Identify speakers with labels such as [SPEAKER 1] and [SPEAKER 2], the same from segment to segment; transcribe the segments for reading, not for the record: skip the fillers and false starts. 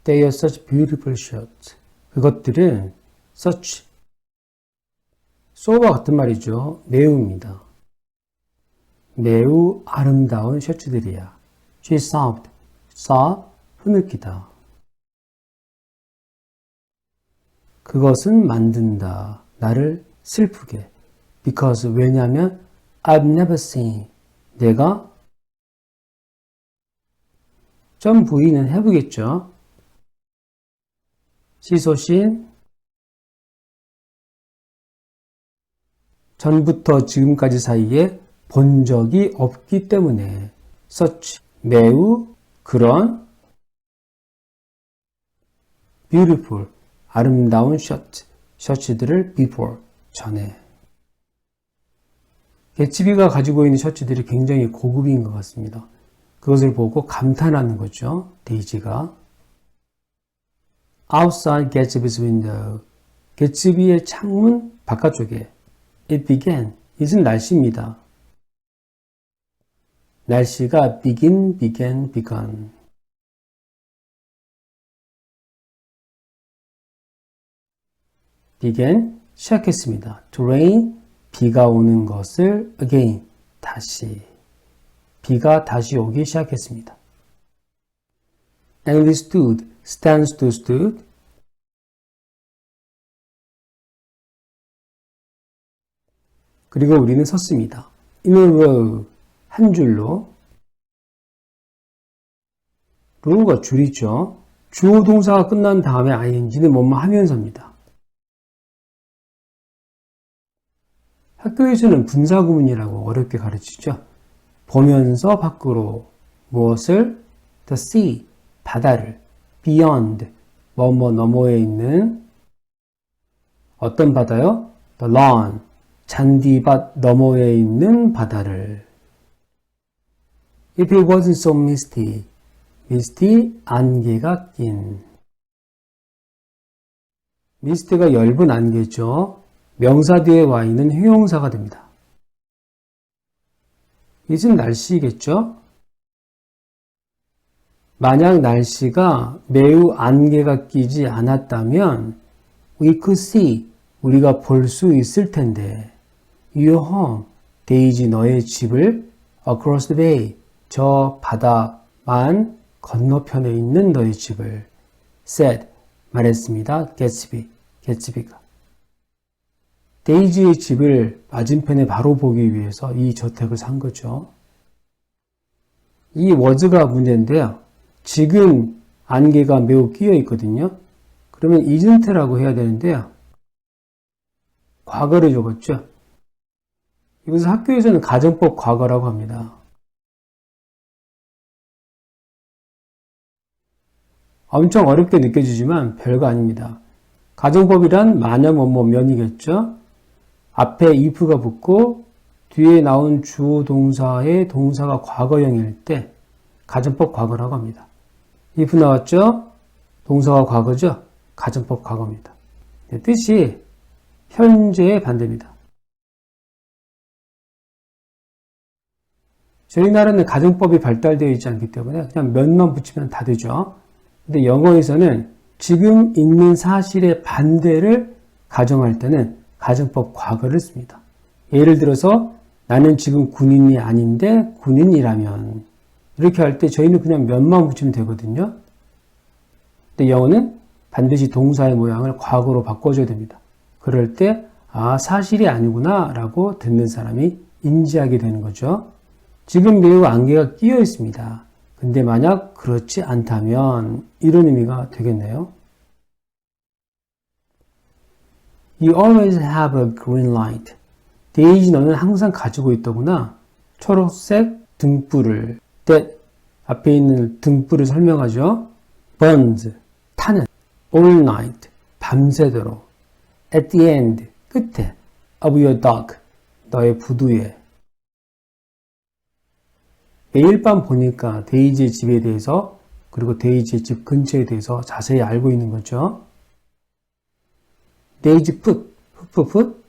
[SPEAKER 1] They are such beautiful shirts. 그것들은 such, so와 같은 말이죠. 매우입니다. 매우 아름다운 셔츠들이야. She sobbed. sob, 흐느끼다. 그것은 만든다. 나를 슬프게. Because, 왜냐하면 I've never seen. 내가 점 부위는 해보겠죠. 시소신 전부터 지금까지 사이에 본 적이 없기 때문에 such, 매우 그런 beautiful, 아름다운 셔츠들을 before, 전에. 개츠비가 가지고 있는 셔츠들이 굉장히 고급인 것 같습니다. 그것을 보고 감탄하는 거죠. 데이지가. Outside Gatsby's window. 개츠비의 창문 바깥쪽에. It began. it은 날씨입니다. 날씨가 begin, began, begun. began, 시작했습니다. To rain, 비가 오는 것을 again, 다시. 비가 다시 오기 시작했습니다. And we stood, stands to stood. 그리고 우리는 섰습니다. In a row, 한 줄로. row가 줄이죠. 주어 동사가 끝난 다음에 ing는 뭐뭐 하면서입니다. 학교에서는 분사구문이라고 어렵게 가르치죠. 보면서 밖으로 무엇을? The sea, 바다를. Beyond, 뭐뭐 너머에 있는 어떤 바다요? The lawn, 잔디밭 너머에 있는 바다를. If it wasn't so misty, misty, 안개가 낀. 미스트가 엷은 안개죠. 명사 뒤에 와 있는 형용사가 됩니다. it은 날씨겠죠? 만약 날씨가 매우 안개가 끼지 않았다면 we could see, 우리가 볼 수 있을 텐데 your home, 데이지 너의 집을 across the bay, 저 바다만 건너편에 있는 너의 집을 said, 말했습니다. 개츠비가. 데이지의 집을 맞은편에 바로 보기 위해서 이 저택을 산 거죠. 이 was가 문제인데요. 지금 안개가 매우 끼어 있거든요. 그러면 isn't라고 해야 되는데요. 과거를 적었죠. 이것을 학교에서는 가정법 과거라고 합니다. 엄청 어렵게 느껴지지만 별거 아닙니다. 가정법이란 마녀 뭐뭐 면이겠죠. 앞에 if가 붙고 뒤에 나온 주어 동사의 동사가 과거형일 때 가정법 과거라고 합니다. if 나왔죠? 동사가 과거죠? 가정법 과거입니다. 뜻이 현재의 반대입니다. 저희 나라는 가정법이 발달되어 있지 않기 때문에 그냥 면만 붙이면 다 되죠. 근데 영어에서는 지금 있는 사실의 반대를 가정할 때는 가정법 과거를 씁니다. 예를 들어서 나는 지금 군인이 아닌데 군인이라면 이렇게 할 때 저희는 그냥 면만 붙이면 되거든요. 근데 영어는 반드시 동사의 모양을 과거로 바꿔줘야 됩니다. 그럴 때 사실이 아니구나 라고 듣는 사람이 인지하게 되는 거죠. 지금 매우 안개가 끼어 있습니다. 근데 만약 그렇지 않다면 이런 의미가 되겠네요. You always have a green light. 데이지 너는 항상 가지고 있더구나. 초록색 등불을. that 앞에 있는 등불을 설명하죠. burns, 타는. all night, 밤새도록. at the end, 끝에. of your dog, 너의 부두에. 매일 밤 보니까 데이지의 집에 대해서 그리고 데이지의 집 근처에 대해서 자세히 알고 있는 거죠. 데이지 put, put.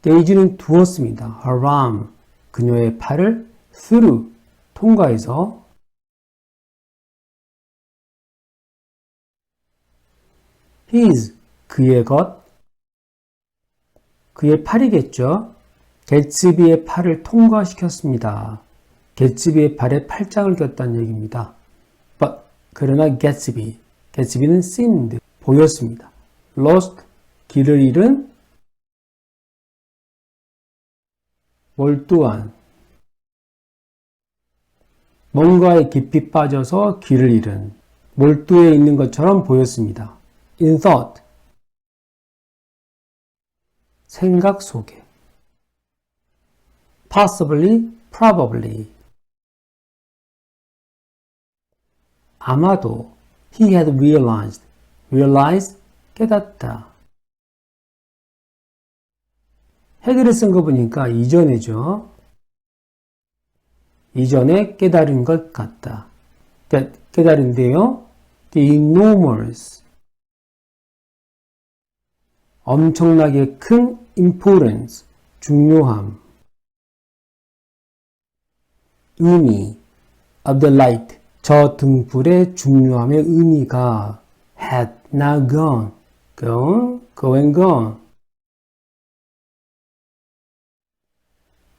[SPEAKER 1] 데이지는 두었습니다. her arm, 그녀의 팔을 through, 통과해서 his, 그의 것, 그의 팔이겠죠. 개츠비의 팔을 통과시켰습니다. 개츠비의 팔에 팔짱을 꼈다는 얘기입니다. But, 그러나 개츠비는 seemed, 보였습니다. lost, 길을 잃은, 몰두한, 뭔가에 깊이 빠져서 길을 잃은, 몰두해 있는 것처럼 보였습니다. in thought, 생각 속에. possibly, probably, 아마도 he had realized, 깨닫다. had를 쓴 거 보니까 이전에죠. 이전에 깨달은 것 같다. 깨달은데요. The enormous, 엄청나게 큰 importance, 중요함, 의미 of the light, 저 등불의 중요함의 의미가 had now gone,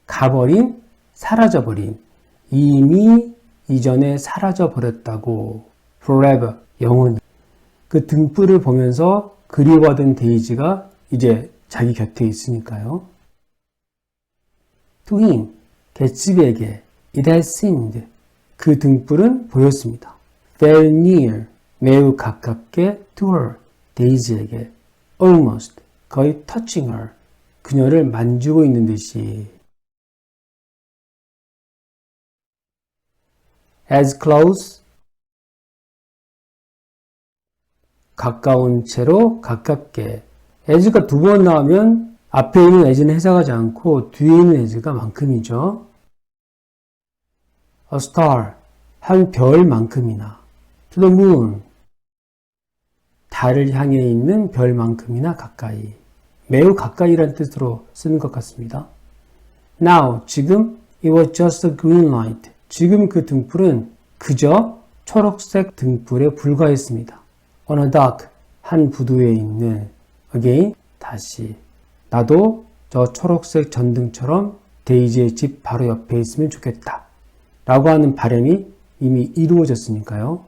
[SPEAKER 1] 가버린, 사라져버린, 이미 이전에 사라져버렸다고, forever, 영원히. 그 등불을 보면서 그리워하던 데이지가 이제 자기 곁에 있으니까요. To him, 개츠비에게 it has seemed, 그 등불은 보였습니다. very near, 매우 가깝게 to her, 데이지에게 almost, 거의 touching her, 그녀를 만지고 있는 듯이 as close, 가까운 채로 가깝게. as가 두 번 나오면 앞에 있는 as는 해석하지 않고 뒤에 있는 as가 만큼이죠. a star, 한 별만큼이나. to the moon, 달을 향해 있는 별만큼이나 가까이. 매우 가까이라는 뜻으로 쓰는 것 같습니다. Now, 지금 it was just a green light. 지금 그 등불은 그저 초록색 등불에 불과했습니다. On a dock, 한 부두에 있는, again, 다시. 나도 저 초록색 전등처럼 데이지의 집 바로 옆에 있으면 좋겠다. 라고 하는 바람이 이미 이루어졌으니까요.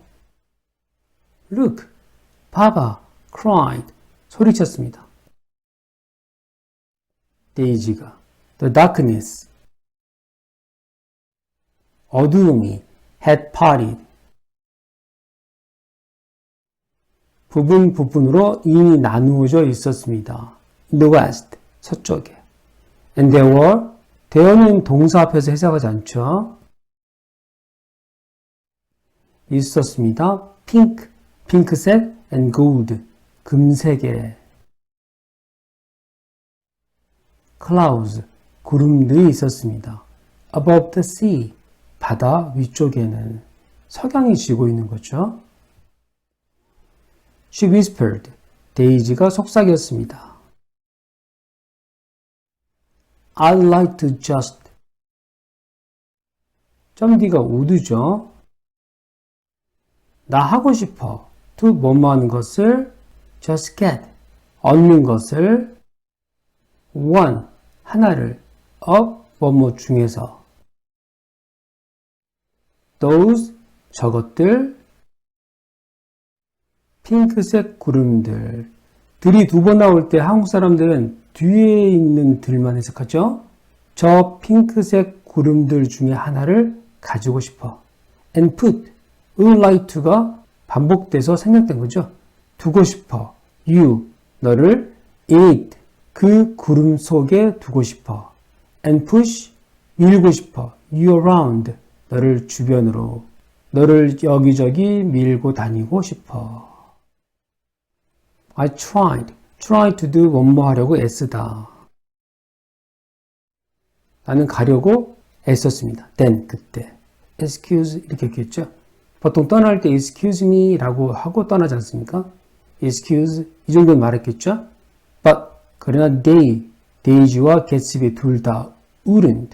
[SPEAKER 1] Look, 봐봐, cried, 소리쳤습니다. 데이지가. The darkness, 어두움이 had parted, 부분으로 이미 나누어져 있었습니다. In the west, 서쪽에. And there는 동사 앞에서 해석하지 않죠. 있었습니다. pink, 핑크색, and gold, 금색에. clouds, 구름들이 있었습니다. above the sea, 바다 위쪽에는 석양이 지고 있는 거죠. She whispered, 데이지가 속삭였습니다. I'd like to just, D가 would죠. 나 하고 싶어. to 뭐뭐하는 것을 just get, 얻는 것을 one, 하나를 of 뭐뭐 중에서 those, 저것들 핑크색 구름들. 들이 두 번 나올 때 한국 사람들은 뒤에 있는 들만 해석하죠. 저 핑크색 구름들 중에 하나를 가지고 싶어. and put, would like to가 반복돼서 생략된 거죠. 두고 싶어. you, 너를 in it, 그 구름 속에 두고 싶어. and push, 밀고 싶어. you around, 너를 주변으로, 너를 여기저기 밀고 다니고 싶어. I tried to do 뭐뭐 하려고 애쓰다. 나는 가려고 애썼습니다. then, 그때. excuse, 이렇게 했겠죠. 보통 떠날 때 excuse me 라고 하고 떠나지 않습니까? excuse, 이 정도는 말했겠죠. but, 그러나 데이지와 개츠비 둘 다 would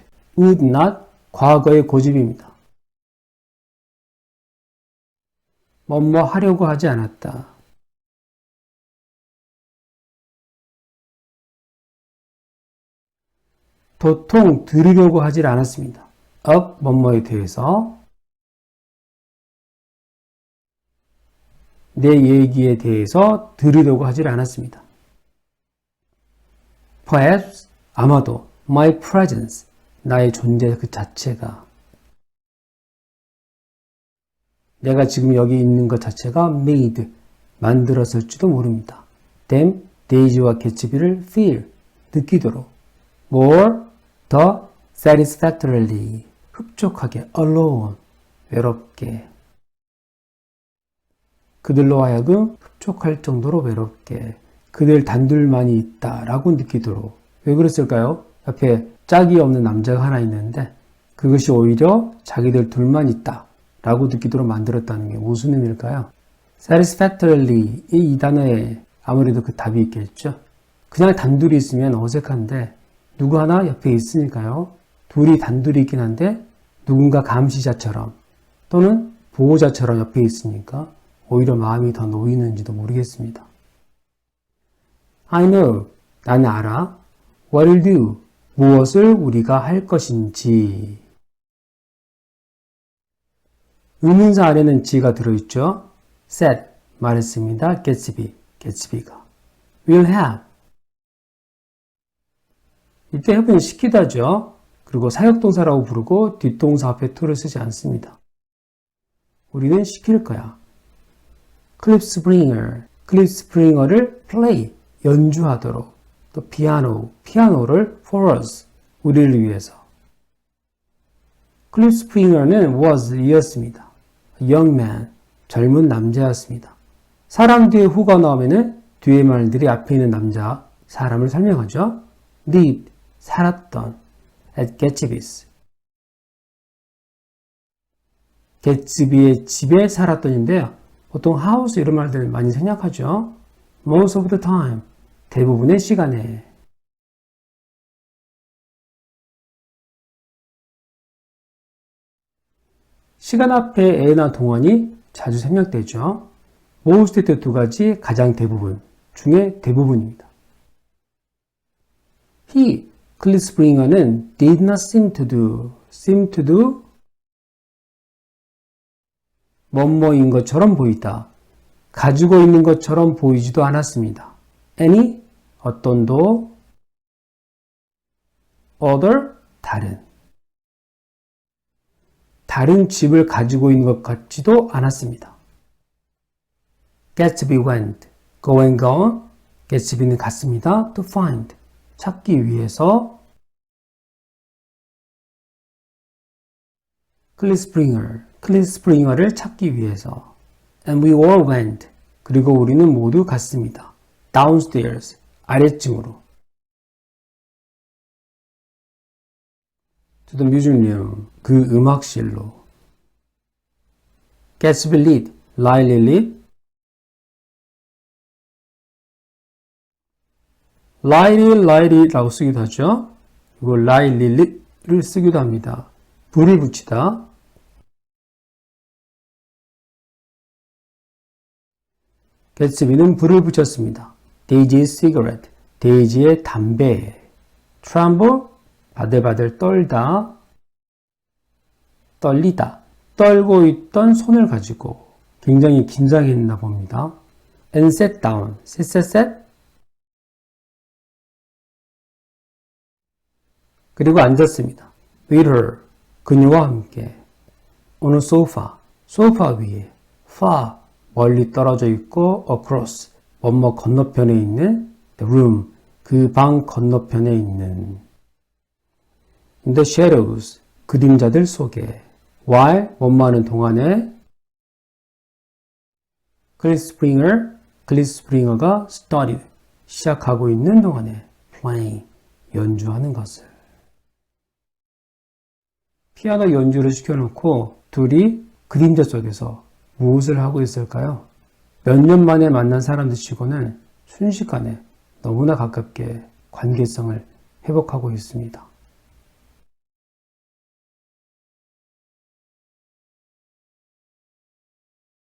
[SPEAKER 1] not, 과거의 고집입니다. 뭐뭐 하려고 하지 않았다. 도통 들으려고 하질 않았습니다. of 뭐뭐에 대해서 내 얘기에 대해서 들으려고 하질 않았습니다. Perhaps 아마도 my presence 나의 존재 그 자체가 내가 지금 여기 있는 것 자체가 made 만들었을지도 모릅니다. them 데이지와 개츠비를 feel 느끼도록 more 더 satisfactorily 흡족하게 alone 외롭게 그들로 하여금 흡족할 정도로 외롭게 그들 단둘만이 있다라고 느끼도록 왜 그랬을까요? 옆에 짝이 없는 남자가 하나 있는데 그것이 오히려 자기들 둘만 있다라고 느끼도록 만들었다는 게 무슨 의미일까요? satisfactorily 이 단어에 아무래도 그 답이 있겠죠. 그냥 단둘이 있으면 어색한데 누구 하나 옆에 있으니까요. 둘이 단둘이 있긴 한데 누군가 감시자처럼 또는 보호자처럼 옆에 있으니까 오히려 마음이 더 놓이는지도 모르겠습니다. I know, 나는 알아. What will do, 무엇을 우리가 할 것인지. 의문사 안에는 지가 들어있죠. said, 말했습니다. Gatsby가. will have. 이때 해보니 시키다죠. 그리고 사역동사라고 부르고 뒷동사 앞에 to를 쓰지 않습니다. 우리는 시킬 거야. 클립스프링어를 play, 연주하도록. 또 피아노를 for us, 우리를 위해서. 클립스프링어는 was, 이었습니다. young man, 젊은 남자였습니다. 사람 뒤에 who가 나오면은 뒤에 말들이 앞에 있는 남자, 사람을 설명하죠. lived, 살았던, at Gatsby's. 개츠비의 집에 살았던인데요. 보통 house 이런 말들 많이 생략하죠. most of the time, 대부분의 시간에. 시간 앞에 에나 동원이 자주 생략되죠. most 때 두 가지 가장 대부분 중에 대부분입니다. He, 클리스프링어는 did not seem to do 뭐뭐인 것처럼 보이다. 가지고 있는 것처럼 보이지도 않았습니다. any, 어떤도, other, 다른 집을 가지고 있는 것 같지도 않았습니다. Gatsby went, go and gone, Gatsby는 갔습니다. to find, 찾기 위해서. 클리스프링어를 찾기 위해서. And we all went, 그리고 우리는 모두 갔습니다. downstairs, 아래층으로. to the music room, 그 음악실로. Gatsby lit, Riley lit. Riley라고 쓰기도 하죠. 이거 Riley를 쓰기도 합니다. 불을 붙이다. 개츠비는 불을 붙였습니다. Daisy's cigarette, 데이지의 담배. Tremble, 바들바들 떨다. 떨리다, 떨고 있던 손을 가지고 굉장히 긴장했나 봅니다. And sat down, sit. 그리고 앉았습니다. With her, 그녀와 함께. 어느 소파 위에. far, 멀리 떨어져 있고 across, 뭐뭐 건너편에 있는 the room, 그 방 건너편에 있는 in the shadows, 그림자들 속에 while, 뭐뭐하는 동안에 클리스프링어가 started, 시작하고 있는 동안에 playing, 연주하는 것을. 피아노 연주를 시켜놓고 둘이 그림자 속에서 무엇을 하고 있을까요? 몇 년 만에 만난 사람들 치고는 순식간에 너무나 가깝게 관계성을 회복하고 있습니다.